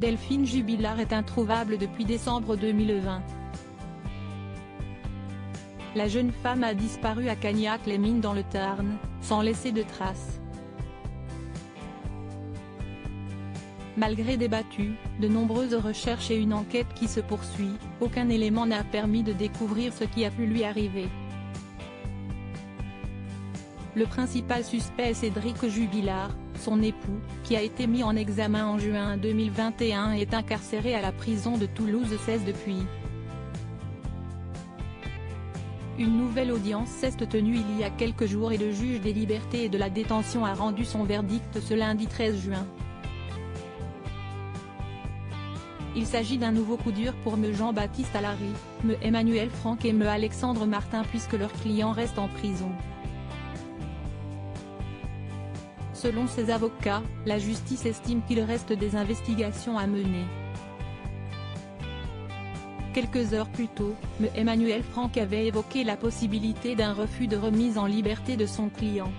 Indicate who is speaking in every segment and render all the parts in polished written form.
Speaker 1: Delphine Jubilard est introuvable depuis décembre 2020. La jeune femme a disparu à Cagnac-les-Mines dans le Tarn, sans laisser de traces. Malgré des battues, de nombreuses recherches et une enquête qui se poursuit, aucun élément n'a permis de découvrir ce qui a pu lui arriver. Le principal suspect est Cédric Jubilard, son époux, qui a été mis en examen en juin 2021 et est incarcéré à la prison de Toulouse 16 depuis. Une nouvelle audience s'est tenue il y a quelques jours et le juge des libertés et de la détention a rendu son verdict ce lundi 13 juin. Il s'agit d'un nouveau coup dur pour me Jean-Baptiste Allary, me Emmanuel Franck et me Alexandre Martin puisque leur client reste en prison. Selon ses avocats, la justice estime qu'il reste des investigations à mener. Quelques heures plus tôt, me Emmanuel Franck avait évoqué la possibilité d'un refus de remise en liberté de son client.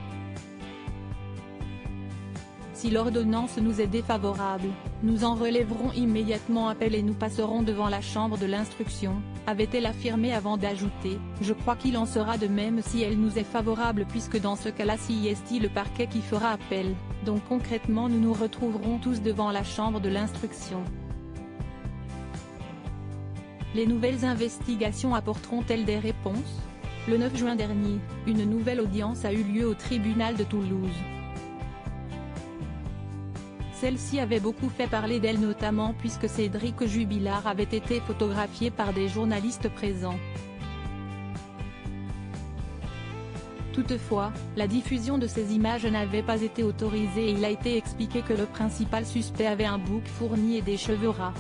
Speaker 1: Si l'ordonnance nous est défavorable, nous en relèverons immédiatement appel et nous passerons devant la chambre de l'instruction, avait-elle affirmé avant d'ajouter « Je crois qu'il en sera de même si elle nous est favorable puisque dans ce cas-là c'est le parquet qui fera appel, donc concrètement nous nous retrouverons tous devant la chambre de l'instruction ». Les nouvelles investigations apporteront-elles des réponses? Le 9 juin dernier, une nouvelle audience a eu lieu au tribunal de Toulouse. Celle-ci avait beaucoup fait parler d'elle notamment puisque Cédric Jubilard avait été photographié par des journalistes présents. Toutefois, la diffusion de ces images n'avait pas été autorisée et il a été expliqué que le principal suspect avait un bouc fourni et des cheveux ras.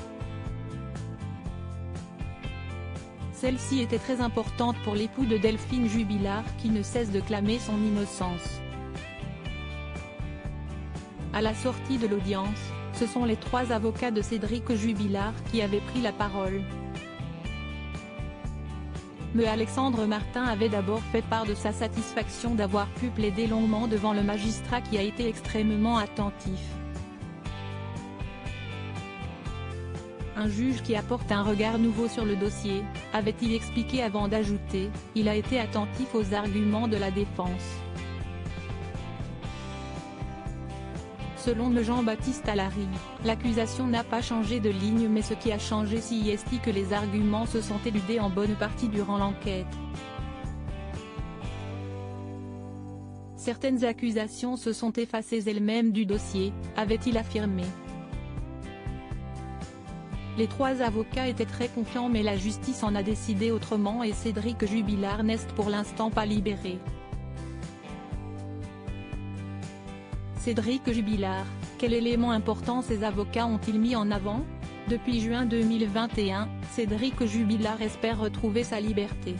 Speaker 1: Celle-ci était très importante pour l'époux de Delphine Jubilard qui ne cesse de clamer son innocence. À la sortie de l'audience, ce sont les trois avocats de Cédric Jubilard qui avaient pris la parole. Me Alexandre Martin avait d'abord fait part de sa satisfaction d'avoir pu plaider longuement devant le magistrat qui a été extrêmement attentif. Un juge qui apporte un regard nouveau sur le dossier, avait-il expliqué avant d'ajouter, il a été attentif aux arguments de la défense. Selon me Jean-Baptiste Allary, l'accusation n'a pas changé de ligne mais ce qui a changé c'est que les arguments se sont éludés en bonne partie durant l'enquête. Certaines accusations se sont effacées elles-mêmes du dossier, avait-il affirmé. Les trois avocats étaient très confiants mais la justice en a décidé autrement et Cédric Jubilard n'est pour l'instant pas libéré. Cédric Jubilard, quel élément important ces avocats ont-ils mis en avant? Depuis juin 2021, Cédric Jubilard espère retrouver sa liberté.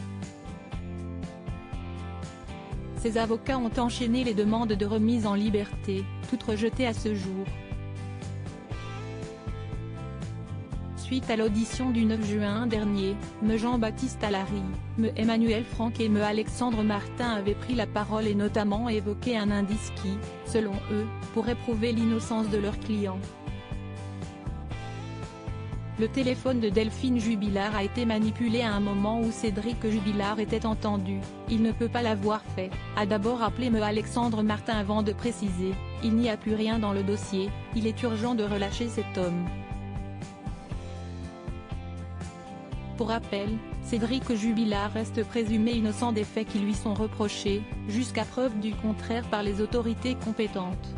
Speaker 1: Ses avocats ont enchaîné les demandes de remise en liberté, toutes rejetées à ce jour. Suite à l'audition du 9 juin dernier, me Jean-Baptiste Allary, me Emmanuel Franck et me Alexandre Martin avaient pris la parole et notamment évoqué un indice qui, selon eux, pourrait prouver l'innocence de leur client. Le téléphone de Delphine Jubilard a été manipulé à un moment où Cédric Jubilard était entendu, il ne peut pas l'avoir fait, a d'abord appelé me Alexandre Martin avant de préciser, il n'y a plus rien dans le dossier, il est urgent de relâcher cet homme. Pour rappel, Cédric Jubilard reste présumé innocent des faits qui lui sont reprochés, jusqu'à preuve du contraire par les autorités compétentes.